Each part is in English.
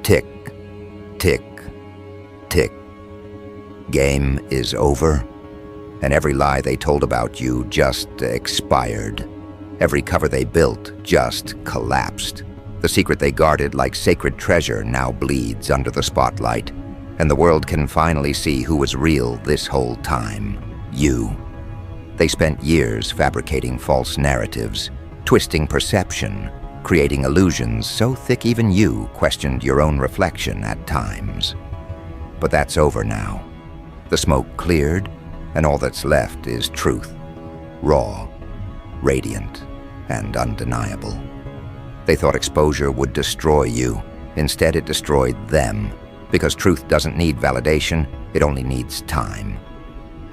Tick, tick, tick. Game is over, and every lie they told about you just expired. Every cover they built just collapsed. The secret they guarded like sacred treasure now bleeds under the spotlight, and the world can finally see who was real this whole time. You. They spent years fabricating false narratives, twisting perception, creating illusions so thick even you questioned your own reflection at times. But that's over now. The smoke cleared, and all that's left is truth. Raw, radiant, and undeniable. They thought exposure would destroy you. Instead, it destroyed them. Because truth doesn't need validation, it only needs time.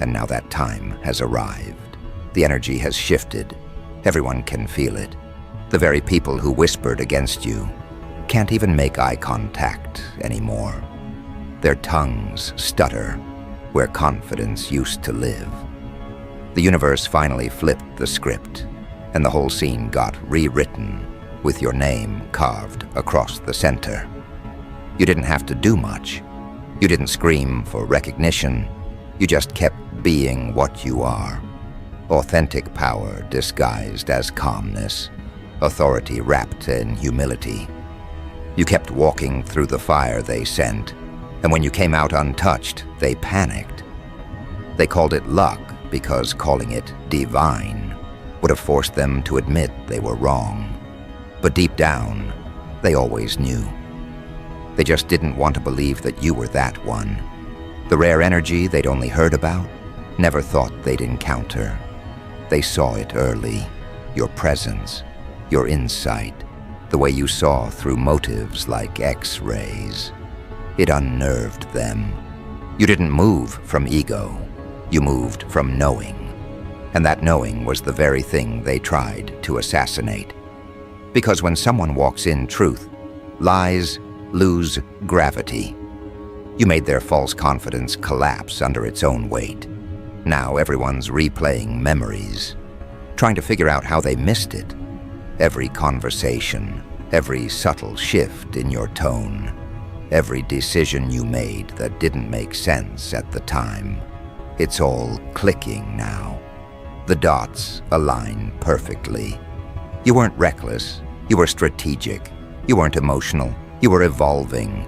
And now that time has arrived. The energy has shifted. Everyone can feel it. The very people who whispered against you can't even make eye contact anymore. Their tongues stutter where confidence used to live. The universe finally flipped the script, and the whole scene got rewritten with your name carved across the center. You didn't have to do much. You didn't scream for recognition. You just kept being what you are. Authentic power disguised as calmness. Authority wrapped in humility. You kept walking through the fire they sent, and when you came out untouched, they panicked. They called it luck because calling it divine would have forced them to admit they were wrong. But deep down, they always knew. They just didn't want to believe that you were that one. The rare energy they'd only heard about, never thought they'd encounter. They saw it early, your presence, your insight, the way you saw through motives like X-rays. It unnerved them. You didn't move from ego, you moved from knowing. And that knowing was the very thing they tried to assassinate. Because when someone walks in truth, lies lose gravity. You made their false confidence collapse under its own weight. Now everyone's replaying memories, trying to figure out how they missed it. Every conversation, every subtle shift in your tone, every decision you made that didn't make sense at the time. It's all clicking now. The dots align perfectly. You weren't reckless, you were strategic. You weren't emotional, you were evolving.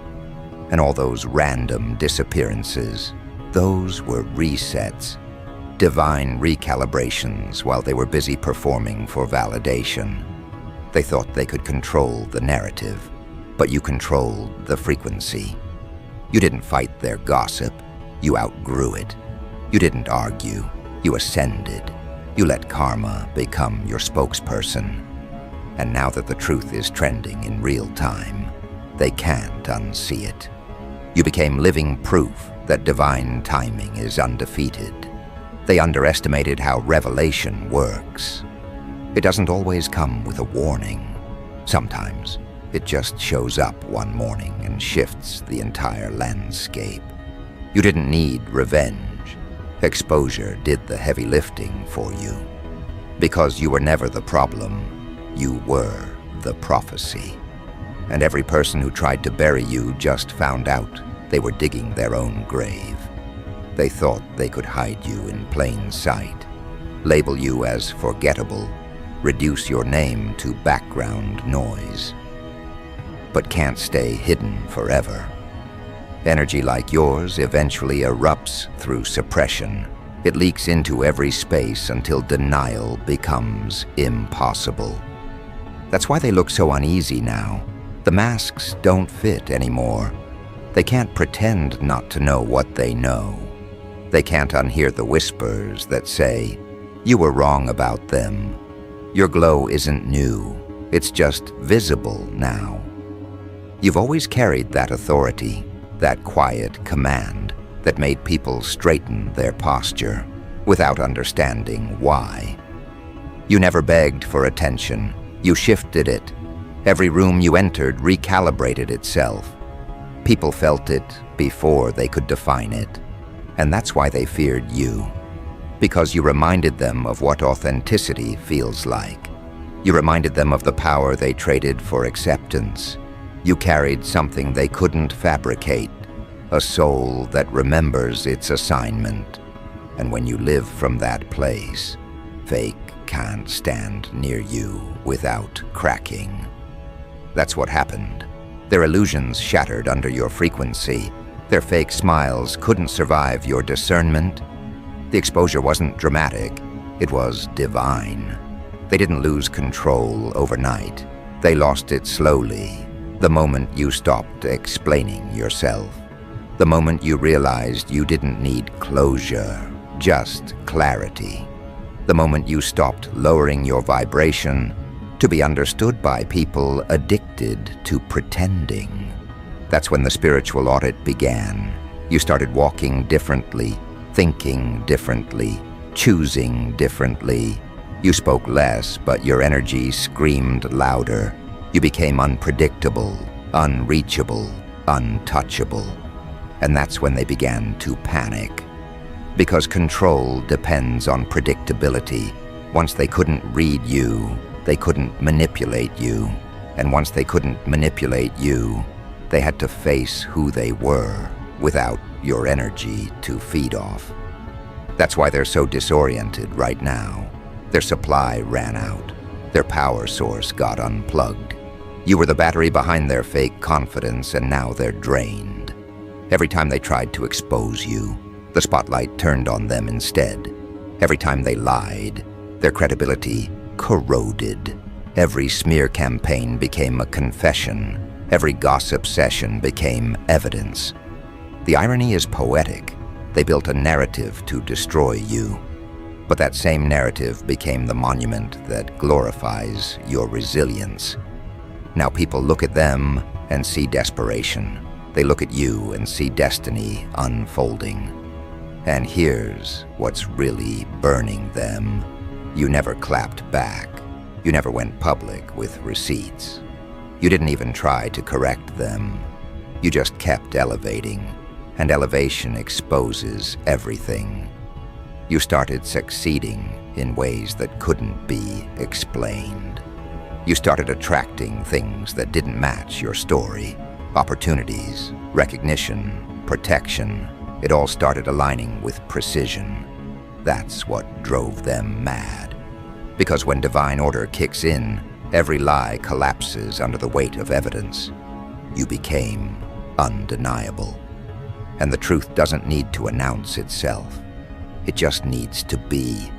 And all those random disappearances, those were resets. Divine recalibrations while they were busy performing for validation. They thought they could control the narrative, but you controlled the frequency. You didn't fight their gossip, you outgrew it. You didn't argue, you ascended. You let karma become your spokesperson. And now that the truth is trending in real time, they can't unsee it. You became living proof that divine timing is undefeated. They underestimated how revelation works. It doesn't always come with a warning. Sometimes it just shows up one morning and shifts the entire landscape. You didn't need revenge. Exposure did the heavy lifting for you. Because you were never the problem, you were the prophecy. And every person who tried to bury you just found out they were digging their own grave. They thought they could hide you in plain sight, label you as forgettable, reduce your name to background noise. But can't stay hidden forever. Energy like yours eventually erupts through suppression. It leaks into every space until denial becomes impossible. That's why they look so uneasy now. The masks don't fit anymore. They can't pretend not to know what they know. They can't unhear the whispers that say, "You were wrong about them. Your glow isn't new. It's just visible now." You've always carried that authority, that quiet command that made people straighten their posture without understanding why. You never begged for attention. You shifted it. Every room you entered recalibrated itself. People felt it before they could define it. And that's why they feared you. Because you reminded them of what authenticity feels like. You reminded them of the power they traded for acceptance. You carried something they couldn't fabricate, a soul that remembers its assignment. And when you live from that place, fake can't stand near you without cracking. That's what happened. Their illusions shattered under your frequency. Their fake smiles couldn't survive your discernment. The exposure wasn't dramatic, it was divine. They didn't lose control overnight. They lost it slowly, the moment you stopped explaining yourself. The moment you realized you didn't need closure, just clarity. The moment you stopped lowering your vibration to be understood by people addicted to pretending. That's when the spiritual audit began. You started walking differently, thinking differently, choosing differently. You spoke less, but your energy screamed louder. You became unpredictable, unreachable, untouchable. And that's when they began to panic. Because control depends on predictability. Once they couldn't read you, they couldn't manipulate you. And once they couldn't manipulate you, they had to face who they were without your energy to feed off. That's why they're so disoriented right now. Their supply ran out. Their power source got unplugged. You were the battery behind their fake confidence, and now they're drained. Every time they tried to expose you, the spotlight turned on them instead. Every time they lied, their credibility corroded. Every smear campaign became a confession. Every gossip session became evidence. The irony is poetic. They built a narrative to destroy you. But that same narrative became the monument that glorifies your resilience. Now people look at them and see desperation. They look at you and see destiny unfolding. And here's what's really burning them. You never clapped back. You never went public with receipts. You didn't even try to correct them. You just kept elevating, and elevation exposes everything. You started succeeding in ways that couldn't be explained. You started attracting things that didn't match your story. Opportunities, recognition, protection. It all started aligning with precision. That's what drove them mad. Because when divine order kicks in, every lie collapses under the weight of evidence. You became undeniable. And the truth doesn't need to announce itself. It just needs to be.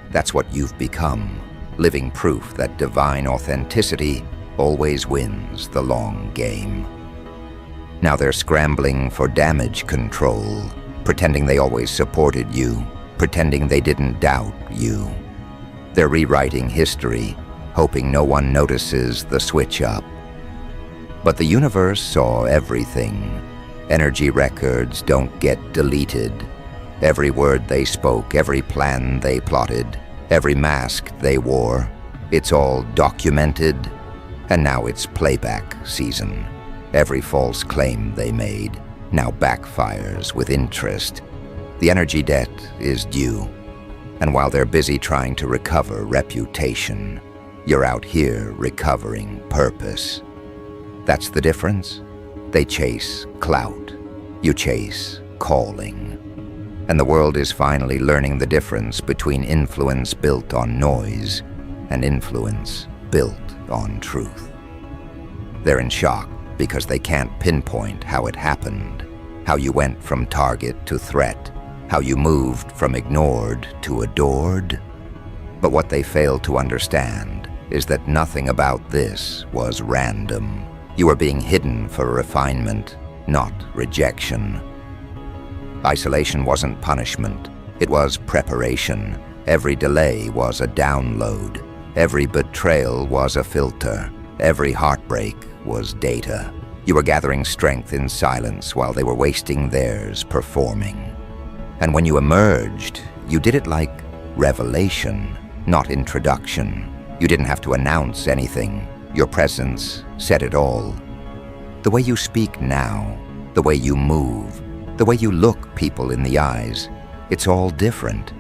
That's what you've become, living proof that divine authenticity always wins the long game. Now they're scrambling for damage control, pretending they always supported you, pretending they didn't doubt you. They're rewriting history, hoping no one notices the switch up. But the universe saw everything. Energy records don't get deleted. Every word they spoke, every plan they plotted, every mask they wore, it's all documented, and now it's playback season. Every false claim they made now backfires with interest. The energy debt is due, and while they're busy trying to recover reputation, you're out here recovering purpose. That's the difference. They chase clout. You chase calling. And the world is finally learning the difference between influence built on noise and influence built on truth. They're in shock because they can't pinpoint how it happened, how you went from target to threat, how you moved from ignored to adored. But what they fail to understand is that nothing about this was random. You were being hidden for refinement, not rejection. Isolation wasn't punishment, it was preparation. Every delay was a download. Every betrayal was a filter. Every heartbreak was data. You were gathering strength in silence while they were wasting theirs performing. And when you emerged, you did it like revelation, not introduction. You didn't have to announce anything. Your presence said it all. The way you speak now, the way you move, the way you look people in the eyes, it's all different.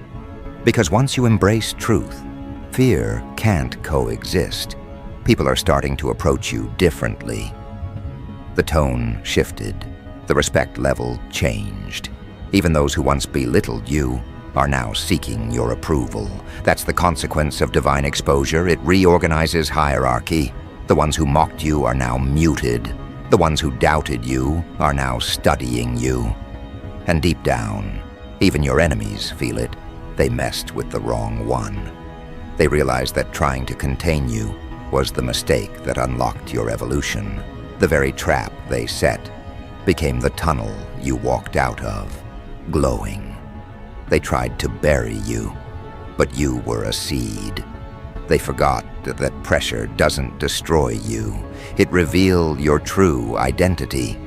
Because once you embrace truth, fear can't coexist. People are starting to approach you differently. The tone shifted. The respect level changed. Even those who once belittled you are now seeking your approval. That's the consequence of divine exposure. It reorganizes hierarchy. The ones who mocked you are now muted. The ones who doubted you are now studying you. And deep down, even your enemies feel it. They messed with the wrong one. They realized that trying to contain you was the mistake that unlocked your evolution. The very trap they set became the tunnel you walked out of, glowing. They tried to bury you, but you were a seed. They forgot that pressure doesn't destroy you. It reveals your true identity.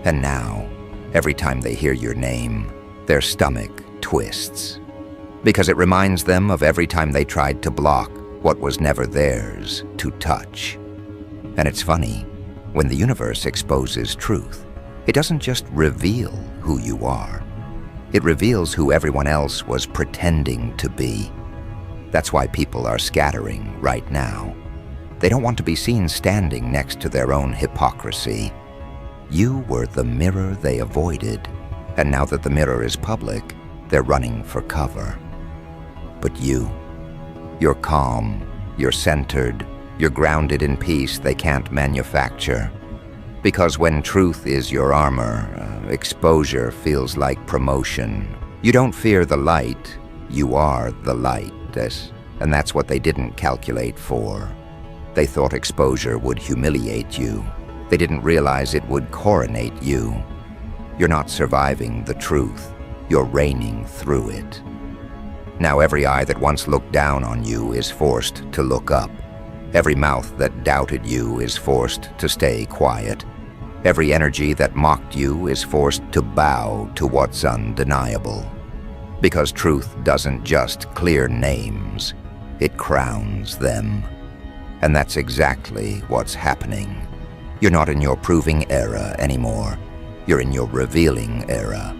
And now, every time they hear your name, their stomach twists. Because it reminds them of every time they tried to block what was never theirs to touch. And it's funny, when the universe exposes truth, it doesn't just reveal who you are. It reveals who everyone else was pretending to be. That's why people are scattering right now. They don't want to be seen standing next to their own hypocrisy. You were the mirror they avoided, and now that the mirror is public, they're running for cover. But you're calm, you're centered, you're grounded in peace they can't manufacture. Because when truth is your armor, exposure feels like promotion. You don't fear the light, you are the light. And that's what they didn't calculate for. They thought exposure would humiliate you. They didn't realize it would coronate you. You're not surviving the truth, you're reigning through it. Now every eye that once looked down on you is forced to look up. Every mouth that doubted you is forced to stay quiet. Every energy that mocked you is forced to bow to what's undeniable. Because truth doesn't just clear names, it crowns them. And that's exactly what's happening. You're not in your proving era anymore. You're in your revealing era.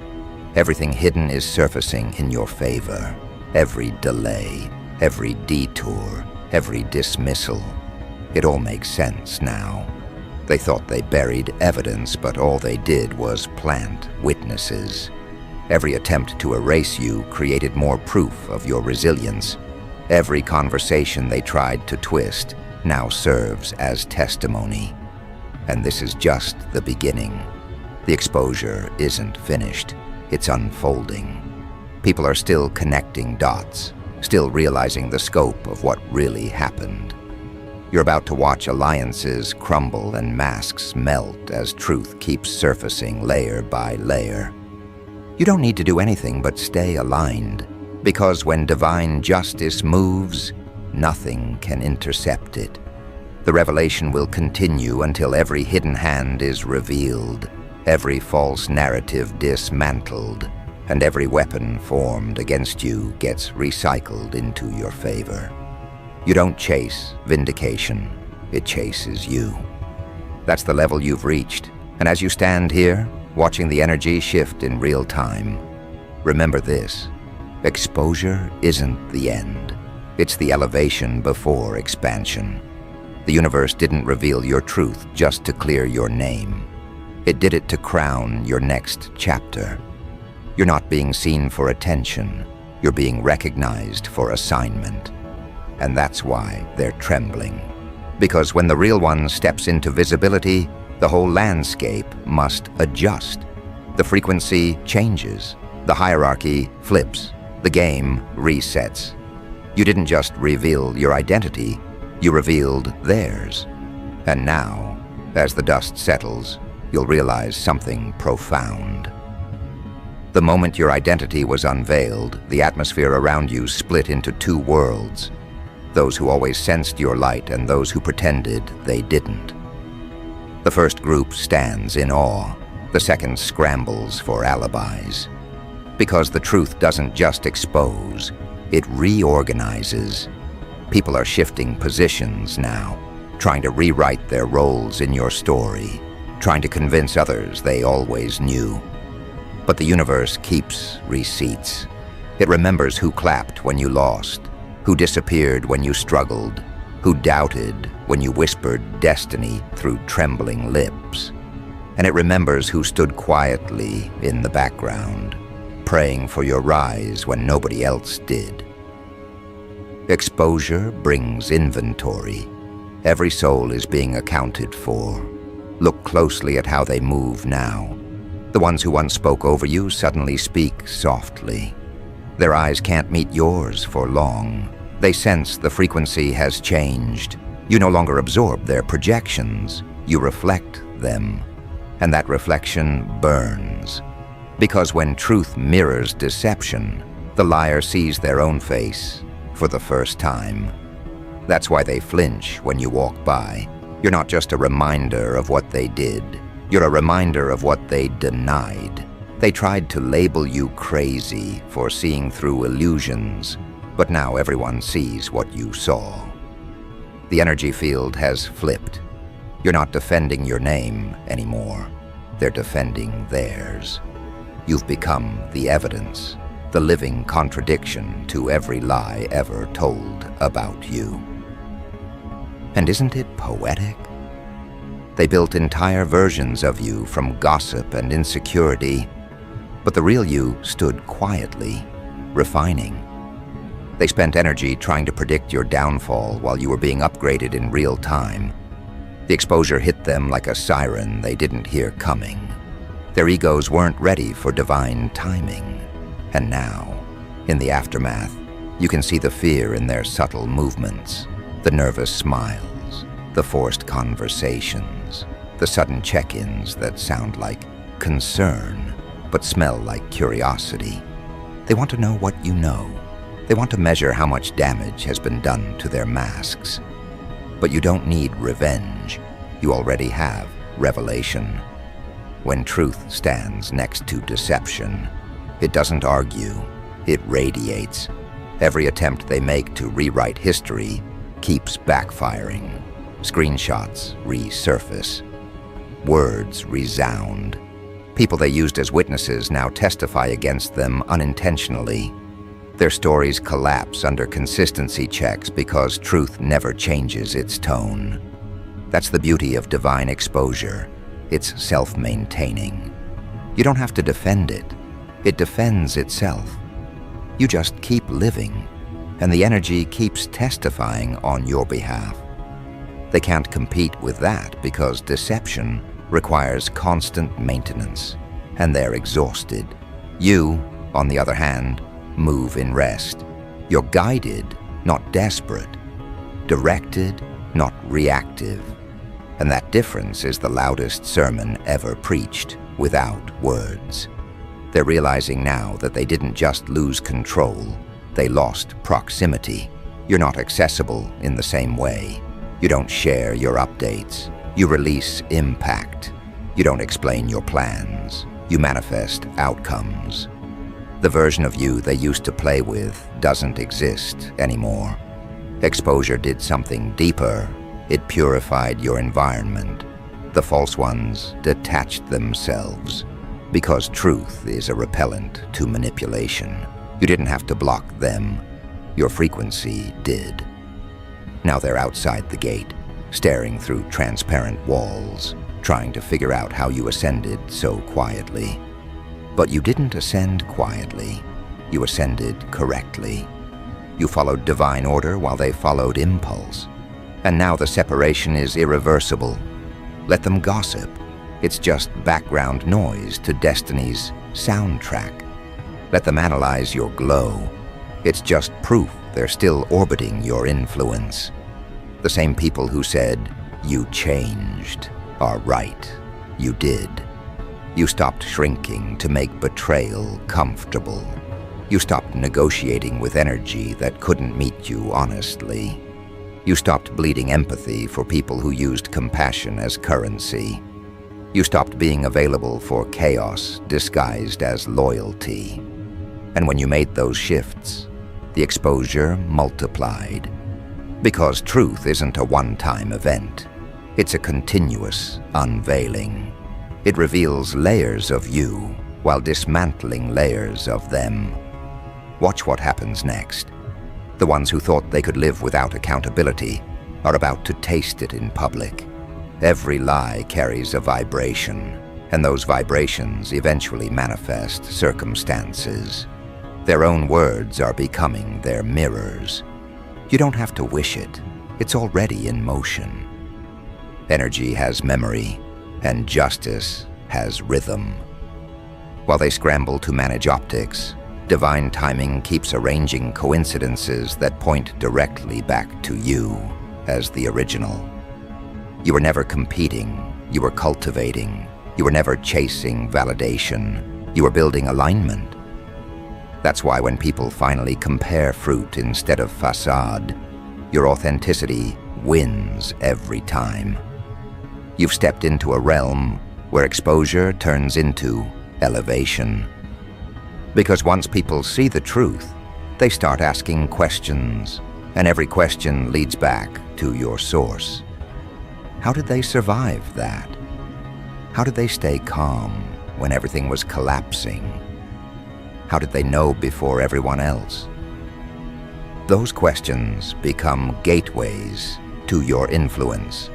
Everything hidden is surfacing in your favor. Every delay, every detour, every dismissal. It all makes sense now. They thought they buried evidence, but all they did was plant witnesses. Every attempt to erase you created more proof of your resilience. Every conversation they tried to twist now serves as testimony. And this is just the beginning. The exposure isn't finished. It's unfolding. People are still connecting dots, still realizing the scope of what really happened. You're about to watch alliances crumble and masks melt as truth keeps surfacing layer by layer. You don't need to do anything but stay aligned, because when divine justice moves, nothing can intercept it. The revelation will continue until every hidden hand is revealed, every false narrative dismantled, and every weapon formed against you gets recycled into your favor. You don't chase vindication, it chases you. That's the level you've reached, and as you stand here, watching the energy shift in real time, remember this: exposure isn't the end. It's the elevation before expansion. The universe didn't reveal your truth just to clear your name. It did it to crown your next chapter. You're not being seen for attention. You're being recognized for assignment. And that's why they're trembling. Because when the real one steps into visibility, the whole landscape must adjust. The frequency changes. The hierarchy flips. The game resets. You didn't just reveal your identity, you revealed theirs. And now, as the dust settles, you'll realize something profound. The moment your identity was unveiled, the atmosphere around you split into two worlds. Those who always sensed your light and those who pretended they didn't. The first group stands in awe. The second scrambles for alibis. Because the truth doesn't just expose, it reorganizes. People are shifting positions now, trying to rewrite their roles in your story, trying to convince others they always knew. But the universe keeps receipts. It remembers who clapped when you lost, who disappeared when you struggled, who doubted when you whispered destiny through trembling lips. and it remembers who stood quietly in the background, praying for your rise when nobody else did. Exposure brings inventory. Every soul is being accounted for. Look closely at how they move now. The ones who once spoke over you suddenly speak softly. Their eyes can't meet yours for long. They sense the frequency has changed. You no longer absorb their projections. You reflect them. And that reflection burns. Because when truth mirrors deception, the liar sees their own face for the first time. That's why they flinch when you walk by. You're not just a reminder of what they did. You're a reminder of what they denied. They tried to label you crazy for seeing through illusions, but now everyone sees what you saw. The energy field has flipped. You're not defending your name anymore. They're defending theirs. You've become the evidence, the living contradiction to every lie ever told about you. And isn't it poetic? They built entire versions of you from gossip and insecurity, but the real you stood quietly, refining. They spent energy trying to predict your downfall while you were being upgraded in real time. The exposure hit them like a siren they didn't hear coming. Their egos weren't ready for divine timing. And now, in the aftermath, you can see the fear in their subtle movements, the nervous smiles, the forced conversations, the sudden check-ins that sound like concern but smell like curiosity. They want to know what you know. They want to measure how much damage has been done to their masks. But you don't need revenge. You already have revelation. When truth stands next to deception, it doesn't argue, it radiates. Every attempt they make to rewrite history keeps backfiring. Screenshots resurface. Words resound. People they used as witnesses now testify against them unintentionally. Their stories collapse under consistency checks because truth never changes its tone. That's the beauty of divine exposure. It's self-maintaining. You don't have to defend it. It defends itself. You just keep living, and the energy keeps testifying on your behalf. They can't compete with that because deception requires constant maintenance, and they're exhausted. You, on the other hand, move in rest. You're guided, not desperate. Directed, not reactive. And that difference is the loudest sermon ever preached, without words. They're realizing now that they didn't just lose control, they lost proximity. You're not accessible in the same way. You don't share your updates. You release impact. You don't explain your plans. You manifest outcomes. The version of you they used to play with doesn't exist anymore. Exposure did something deeper. It purified your environment. The false ones detached themselves. Because truth is a repellent to manipulation. You didn't have to block them. Your frequency did. Now they're outside the gate, staring through transparent walls, trying to figure out how you ascended so quietly. But you didn't ascend quietly. You ascended correctly. You followed divine order while they followed impulse. And now the separation is irreversible. Let them gossip. It's just background noise to destiny's soundtrack. Let them analyze your glow. It's just proof they're still orbiting your influence. The same people who said, "You changed," are right. You did. You stopped shrinking to make betrayal comfortable. You stopped negotiating with energy that couldn't meet you honestly. You stopped bleeding empathy for people who used compassion as currency. You stopped being available for chaos disguised as loyalty. And when you made those shifts, the exposure multiplied. Because truth isn't a one-time event. It's a continuous unveiling. It reveals layers of you while dismantling layers of them. Watch what happens next. The ones who thought they could live without accountability are about to taste it in public. Every lie carries a vibration. And those vibrations eventually manifest circumstances. Their own words are becoming their mirrors. You don't have to wish it. It's already in motion. Energy has memory, and justice has rhythm. While they scramble to manage optics, divine timing keeps arranging coincidences that point directly back to you as the original. You were never competing, you were cultivating. You were never chasing validation. You were building alignment. That's why when people finally compare fruit instead of facade, your authenticity wins every time. You've stepped into a realm where exposure turns into elevation. Because once people see the truth, they start asking questions, and every question leads back to your source. How did they survive that? How did they stay calm when everything was collapsing? How did they know before everyone else? Those questions become gateways to your influence.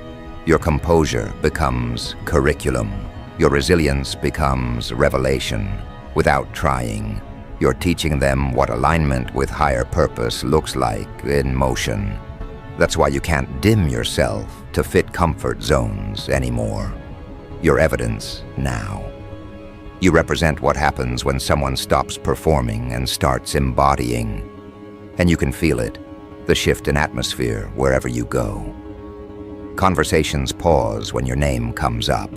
Your composure becomes curriculum. Your resilience becomes revelation. Without trying, you're teaching them what alignment with higher purpose looks like in motion. That's why you can't dim yourself to fit comfort zones anymore. You're evidence now. You represent what happens when someone stops performing and starts embodying. And you can feel it, the shift in atmosphere wherever you go. Conversations pause when your name comes up.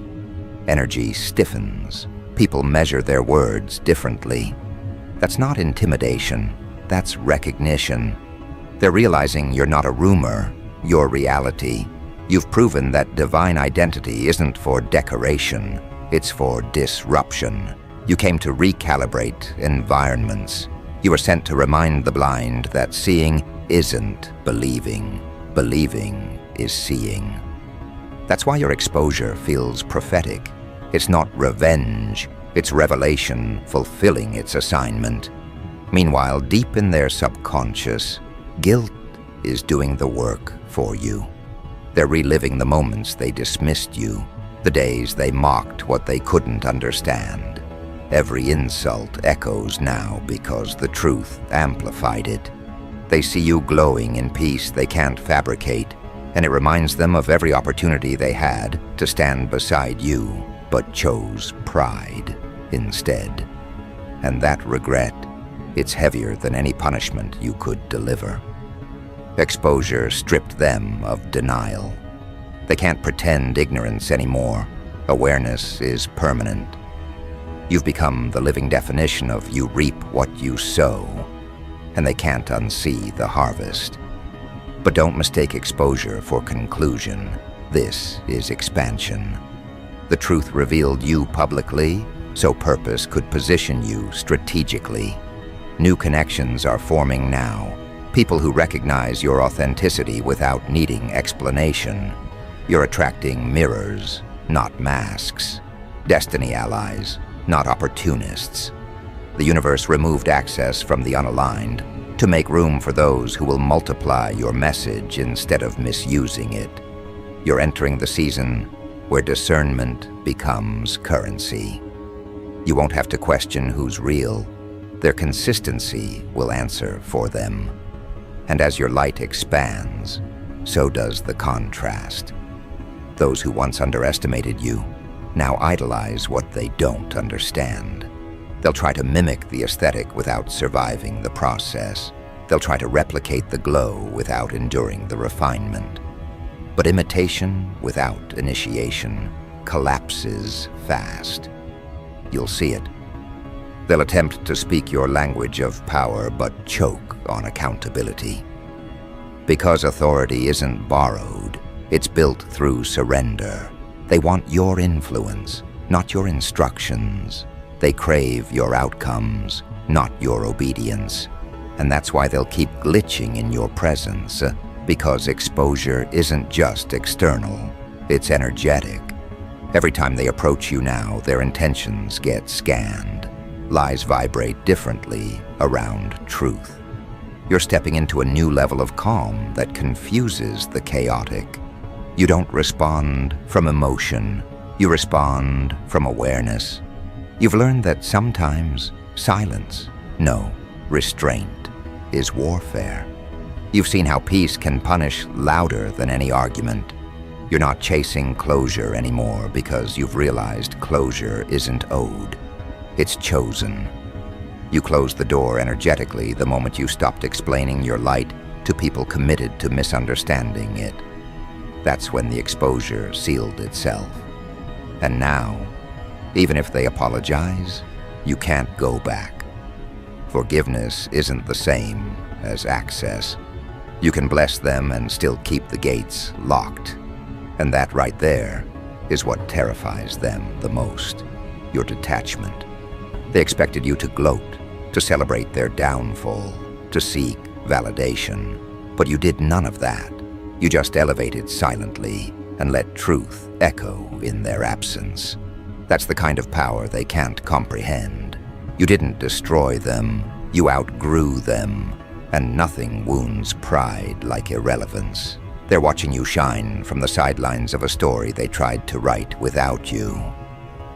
Energy stiffens. People measure their words differently. That's not intimidation, that's recognition. They're realizing you're not a rumor, you're reality. You've proven that divine identity isn't for decoration, it's for disruption. You came to recalibrate environments. You were sent to remind the blind that seeing isn't believing. Believing is seeing. That's why your exposure feels prophetic. It's not revenge, it's revelation fulfilling its assignment. Meanwhile, deep in their subconscious, guilt is doing the work for you. They're reliving the moments they dismissed you, the days they mocked what they couldn't understand. Every insult echoes now because the truth amplified it. They see you glowing in peace they can't fabricate, and it reminds them of every opportunity they had to stand beside you, but chose pride instead. And that regret, it's heavier than any punishment you could deliver. Exposure stripped them of denial. They can't pretend ignorance anymore. Awareness is permanent. You've become the living definition of you reap what you sow, and they can't unsee the harvest. But don't mistake exposure for conclusion. This is expansion. The truth revealed you publicly, so purpose could position you strategically. New connections are forming now. People who recognize your authenticity without needing explanation. You're attracting mirrors, not masks. Destiny allies, not opportunists. The universe removed access from the unaligned to make room for those who will multiply your message instead of misusing it. You're entering the season where discernment becomes currency. You won't have to question who's real. Their consistency will answer for them. And as your light expands, so does the contrast. Those who once underestimated you now idolize what they don't understand. They'll try to mimic the aesthetic without surviving the process. They'll try to replicate the glow without enduring the refinement. But imitation without initiation collapses fast. You'll see it. They'll attempt to speak your language of power but choke on accountability. Because authority isn't borrowed, it's built through surrender. They want your influence, not your instructions. They crave your outcomes, not your obedience. And that's why they'll keep glitching in your presence, because exposure isn't just external, it's energetic. Every time they approach you now, their intentions get scanned. Lies vibrate differently around truth. You're stepping into a new level of calm that confuses the chaotic. You don't respond from emotion, You respond from awareness. You've learned that sometimes silence, no, restraint, is warfare. You've seen how peace can punish louder than any argument. You're not chasing closure anymore because you've realized closure isn't owed. It's chosen. You closed the door energetically the moment you stopped explaining your light to people committed to misunderstanding it. That's when the exposure sealed itself. And now, even if they apologize, you can't go back. Forgiveness isn't the same as access. You can bless them and still keep the gates locked. And that right there is what terrifies them the most, your detachment. They expected you to gloat, to celebrate their downfall, to seek validation. But you did none of that. You just elevated silently and let truth echo in their absence. That's the kind of power they can't comprehend. You didn't destroy them, you outgrew them, and nothing wounds pride like irrelevance. They're watching you shine from the sidelines of a story they tried to write without you.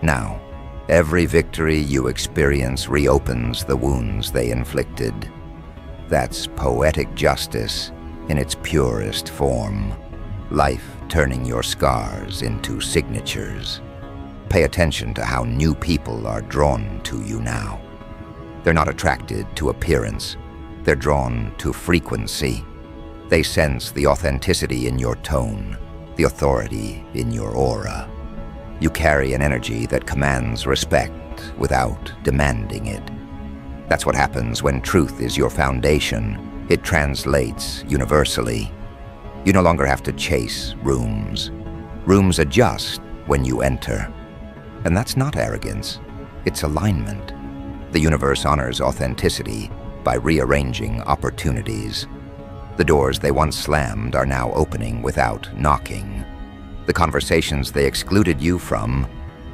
Now, every victory you experience reopens the wounds they inflicted. That's poetic justice in its purest form. Life turning your scars into signatures. Pay attention to how new people are drawn to you now. They're not attracted to appearance. They're drawn to frequency. They sense the authenticity in your tone, the authority in your aura. You carry an energy that commands respect without demanding it. That's what happens when truth is your foundation. It translates universally. You no longer have to chase rooms. Rooms adjust when you enter. And that's not arrogance, it's alignment. The universe honors authenticity by rearranging opportunities. The doors they once slammed are now opening without knocking. The conversations they excluded you from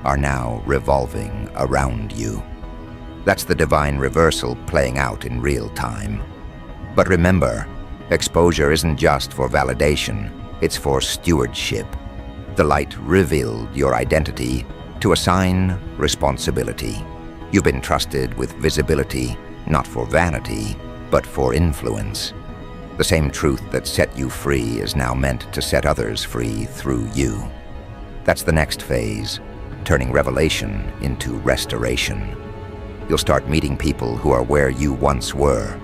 are now revolving around you. That's the divine reversal playing out in real time. But remember, exposure isn't just for validation, it's for stewardship. The light revealed your identity to assign responsibility. You've been trusted with visibility, not for vanity, but for influence. The same truth that set you free is now meant to set others free through you. That's the next phase, turning revelation into restoration. You'll start meeting people who are where you once were,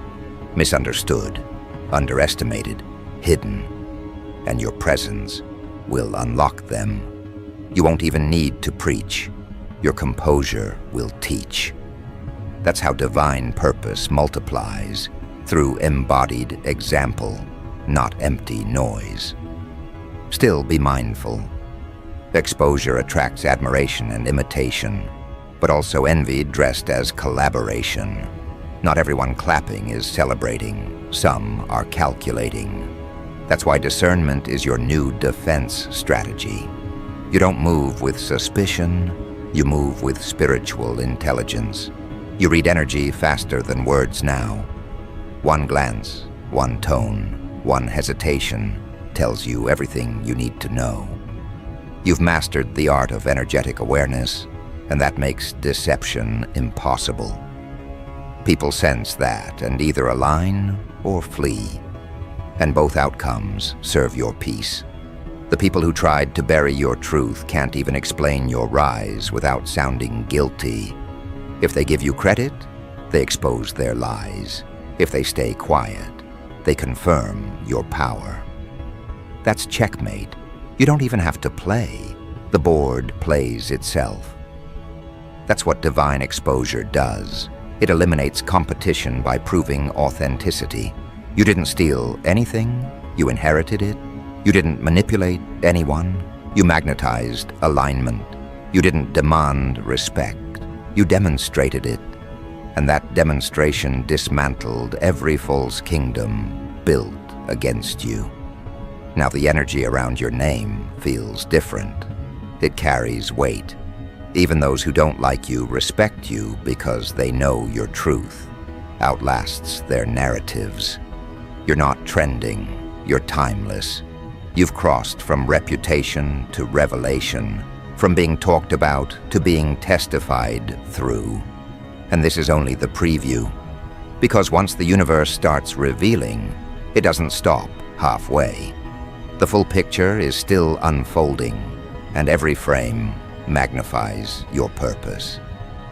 misunderstood, underestimated, hidden, and your presence will unlock them. You won't even need to preach. Your composure will teach. That's how divine purpose multiplies, through embodied example, not empty noise. Still be mindful. Exposure attracts admiration and imitation, but also envy dressed as collaboration. Not everyone clapping is celebrating. Some are calculating. That's why discernment is your new defense strategy. You don't move with suspicion, you move with spiritual intelligence. You read energy faster than words now. One glance, one tone, one hesitation tells you everything you need to know. You've mastered the art of energetic awareness, and that makes deception impossible. People sense that and either align or flee, and both outcomes serve your peace. The people who tried to bury your truth can't even explain your rise without sounding guilty. If they give you credit, they expose their lies. If they stay quiet, they confirm your power. That's checkmate. You don't even have to play. The board plays itself. That's what divine exposure does. It eliminates competition by proving authenticity. You didn't steal anything, you inherited it. You didn't manipulate anyone, you magnetized alignment. You didn't demand respect, you demonstrated it. And that demonstration dismantled every false kingdom built against you. Now the energy around your name feels different. It carries weight. Even those who don't like you respect you because they know your truth outlasts their narratives. You're not trending, you're timeless. You've crossed from reputation to revelation, from being talked about to being testified through. And this is only the preview, because once the universe starts revealing, it doesn't stop halfway. The full picture is still unfolding, and every frame magnifies your purpose.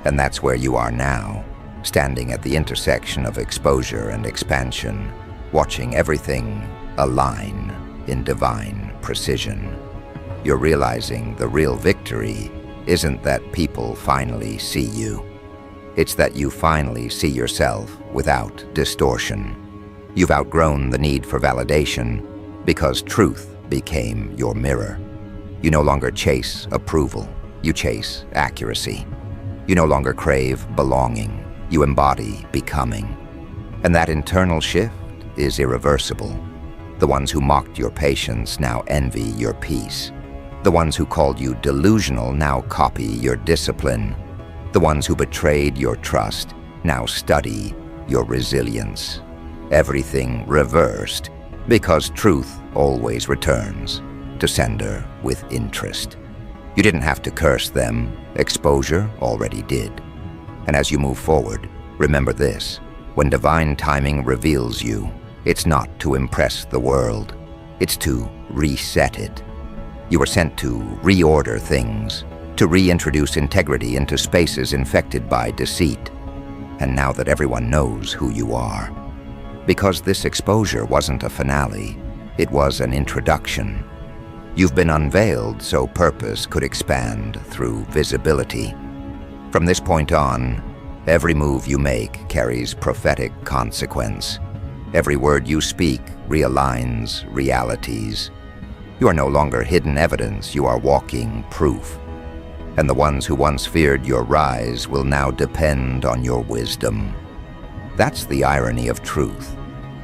And that's where you are now, standing at the intersection of exposure and expansion, watching everything align in divine precision. You're realizing the real victory isn't that people finally see you. It's that you finally see yourself without distortion. You've outgrown the need for validation because truth became your mirror. You no longer chase approval, you chase accuracy. You no longer crave belonging, you embody becoming. And that internal shift is irreversible. The ones who mocked your patience now envy your peace. The ones who called you delusional now copy your discipline. The ones who betrayed your trust now study your resilience. Everything reversed, because truth always returns to sender with interest. You didn't have to curse them, exposure already did. And as you move forward, remember this: when divine timing reveals you, it's not to impress the world, it's to reset it. You were sent to reorder things, to reintroduce integrity into spaces infected by deceit. And now that everyone knows who you are, because this exposure wasn't a finale, it was an introduction. You've been unveiled so purpose could expand through visibility. From this point on, every move you make carries prophetic consequence. Every word you speak realigns realities. You are no longer hidden evidence, you are walking proof. And the ones who once feared your rise will now depend on your wisdom. That's the irony of truth.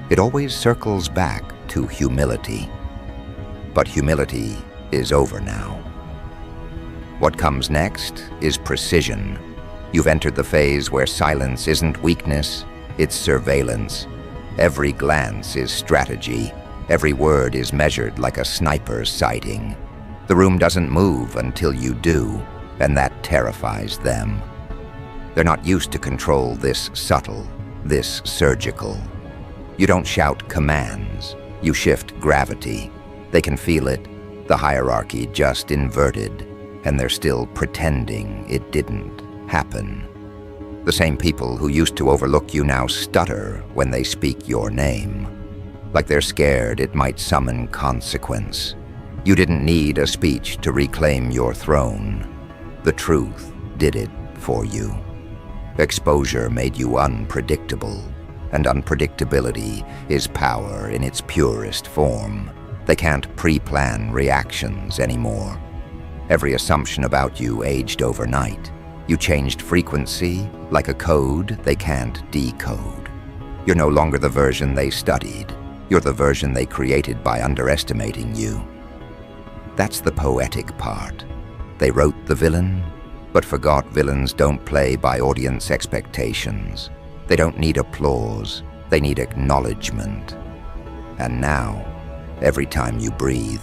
It always circles back to humility. But humility is over now. What comes next is precision. You've entered the phase where silence isn't weakness, it's surveillance. Every glance is strategy. Every word is measured like a sniper's sighting. The room doesn't move until you do, and that terrifies them. They're not used to control this subtle, this surgical. You don't shout commands, you shift gravity. They can feel it, the hierarchy just inverted, and they're still pretending it didn't happen. The same people who used to overlook you now stutter when they speak your name, like they're scared it might summon consequence. You didn't need a speech to reclaim your throne. The truth did it for you. Exposure made you unpredictable, and unpredictability is power in its purest form. They can't pre-plan reactions anymore. Every assumption about you aged overnight. You changed frequency like a code they can't decode. You're no longer the version they studied. You're the version they created by underestimating you. That's the poetic part. They wrote the villain, but forgot villains don't play by audience expectations. They don't need applause, they need acknowledgement. And now, every time you breathe,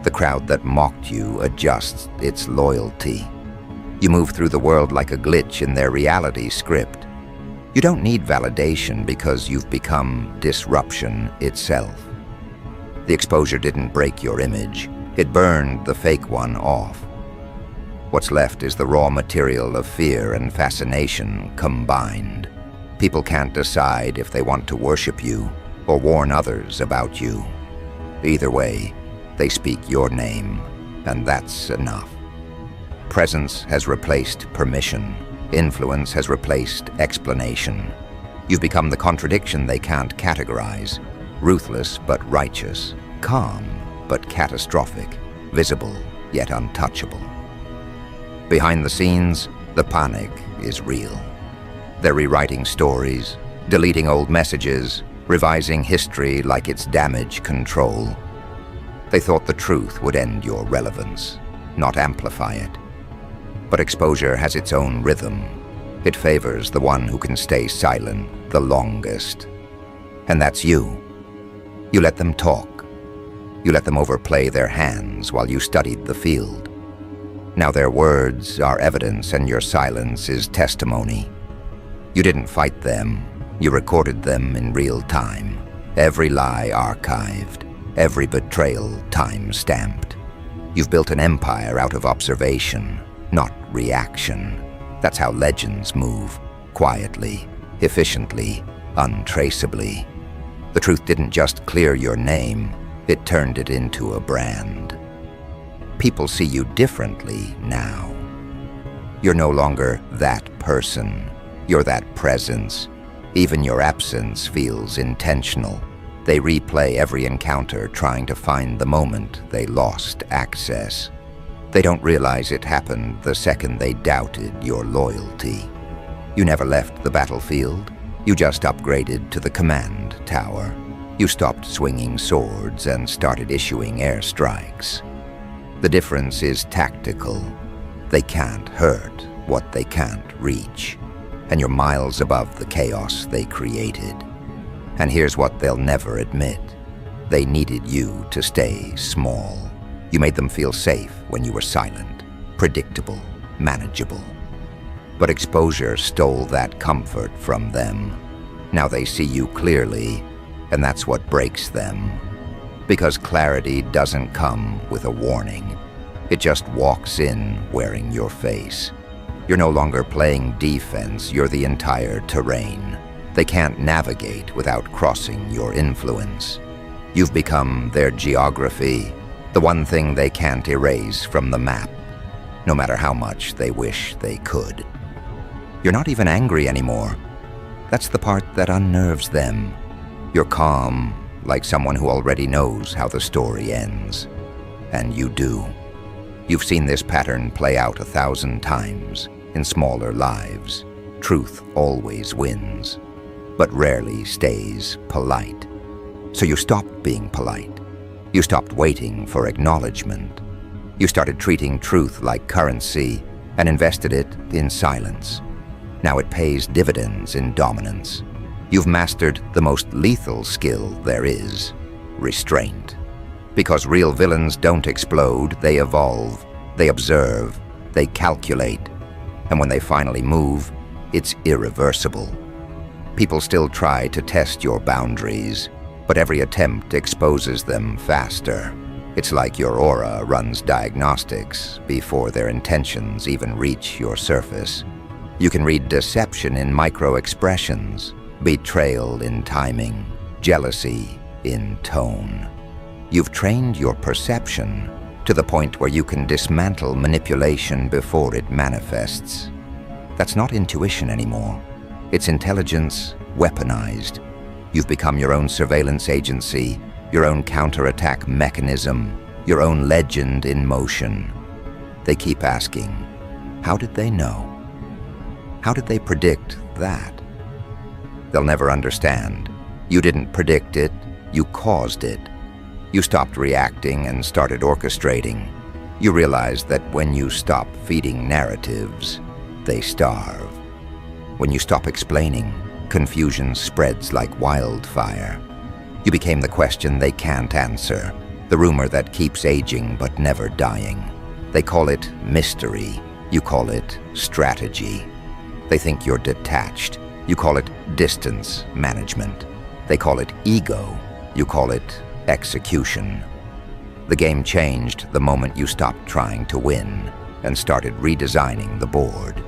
the crowd that mocked you adjusts its loyalty. You move through the world like a glitch in their reality script. You don't need validation because you've become disruption itself. The exposure didn't break your image, it burned the fake one off. What's left is the raw material of fear and fascination combined. People can't decide if they want to worship you or warn others about you. Either way, they speak your name, and that's enough. Presence has replaced permission. Influence has replaced explanation. You've become the contradiction they can't categorize. Ruthless but righteous. Calm but catastrophic. Visible yet untouchable. Behind the scenes, the panic is real. They're rewriting stories, deleting old messages, revising history like it's damage control. They thought the truth would end your relevance, not amplify it. But exposure has its own rhythm. It favors the one who can stay silent the longest. And that's you. You let them talk. You let them overplay their hands while you studied the field. Now their words are evidence and your silence is testimony. You didn't fight them, you recorded them in real time. Every lie archived, every betrayal time-stamped. You've built an empire out of observation, not reaction. That's how legends move, quietly, efficiently, untraceably. The truth didn't just clear your name, it turned it into a brand. People see you differently now. You're no longer that person, you're that presence. Even your absence feels intentional. They replay every encounter trying to find the moment they lost access. They don't realize it happened the second they doubted your loyalty. You never left the battlefield. You just upgraded to the command tower. You stopped swinging swords and started issuing airstrikes. The difference is tactical. They can't hurt what they can't reach. And you're miles above the chaos they created. And here's what they'll never admit. They needed you to stay small. You made them feel safe when you were silent, predictable, manageable. But exposure stole that comfort from them. Now they see you clearly, and that's what breaks them. Because clarity doesn't come with a warning. It just walks in wearing your face. You're no longer playing defense, you're the entire terrain. They can't navigate without crossing your influence. You've become their geography, the one thing they can't erase from the map, no matter how much they wish they could. You're not even angry anymore. That's the part that unnerves them. You're calm, like someone who already knows how the story ends. And you do. You've seen this pattern play out 1,000 times in smaller lives. Truth always wins, but rarely stays polite. So you stopped being polite. You stopped waiting for acknowledgement. You started treating truth like currency and invested it in silence. Now it pays dividends in dominance. You've mastered the most lethal skill there is, restraint. Because real villains don't explode, they evolve, they observe, they calculate. And when they finally move, it's irreversible. People still try to test your boundaries, but every attempt exposes them faster. It's like your aura runs diagnostics before their intentions even reach your surface. You can read deception in micro-expressions, betrayal in timing, jealousy in tone. You've trained your perception to the point where you can dismantle manipulation before it manifests. That's not intuition anymore. It's intelligence weaponized. You've become your own surveillance agency, your own counterattack mechanism, your own legend in motion. They keep asking, how did they know? How did they predict that? They'll never understand. You didn't predict it, you caused it. You stopped reacting and started orchestrating. You realized that when you stop feeding narratives, they starve. When you stop explaining, confusion spreads like wildfire. You became the question they can't answer, the rumor that keeps aging but never dying. They call it mystery, you call it strategy. They think you're detached, you call it distance management. They call it ego, you call it execution. The game changed the moment you stopped trying to win and started redesigning the board.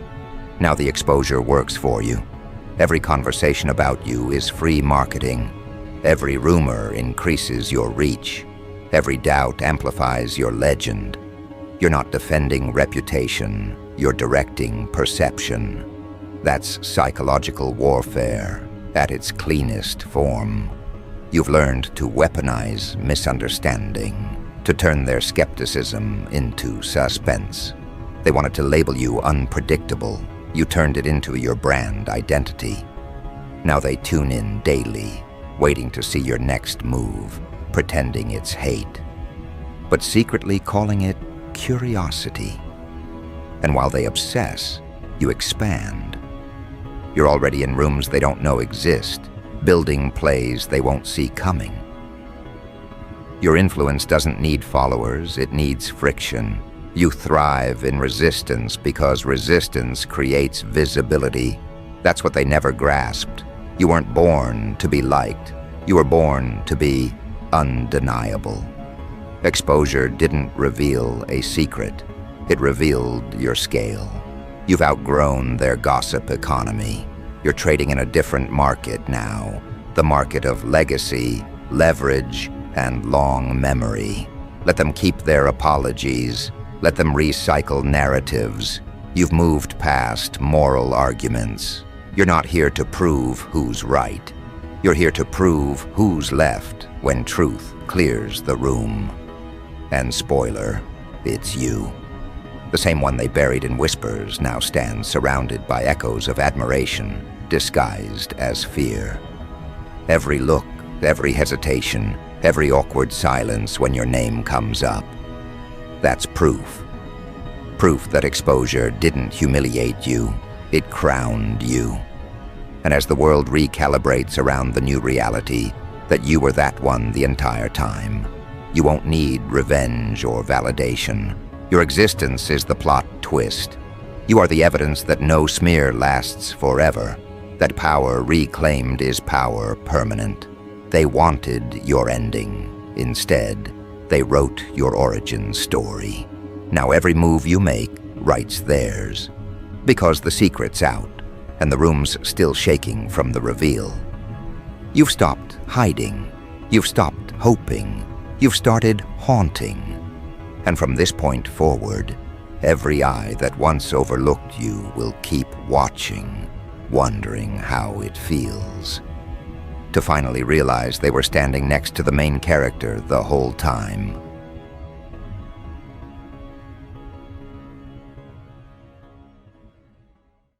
Now the exposure works for you. Every conversation about you is free marketing. Every rumor increases your reach. Every doubt amplifies your legend. You're not defending reputation, you're directing perception. That's psychological warfare at its cleanest form. You've learned to weaponize misunderstanding, to turn their skepticism into suspense. They wanted to label you unpredictable. You turned it into your brand identity. Now they tune in daily, waiting to see your next move, pretending it's hate, but secretly calling it curiosity. And while they obsess, you expand. You're already in rooms they don't know exist, building plays they won't see coming. Your influence doesn't need followers, it needs friction. You thrive in resistance because resistance creates visibility. That's what they never grasped. You weren't born to be liked. You were born to be undeniable. Exposure didn't reveal a secret. It revealed your scale. You've outgrown their gossip economy. You're trading in a different market now. The market of legacy, leverage, and long memory. Let them keep their apologies. Let them recycle narratives. You've moved past moral arguments. You're not here to prove who's right. You're here to prove who's left when truth clears the room. And spoiler, it's you. The same one they buried in whispers now stands surrounded by echoes of admiration, disguised as fear. Every look, every hesitation, every awkward silence when your name comes up. That's proof. Proof that exposure didn't humiliate you, it crowned you. And as the world recalibrates around the new reality, that you were that one the entire time, you won't need revenge or validation. Your existence is the plot twist. You are the evidence that no smear lasts forever, that power reclaimed is power permanent. They wanted your ending. Instead, they wrote your origin story. Now every move you make writes theirs. Because the secret's out, and the room's still shaking from the reveal. You've stopped hiding. You've stopped hoping. You've started haunting. And from this point forward, every eye that once overlooked you will keep watching, wondering how it feels. To finally realize they were standing next to the main character the whole time.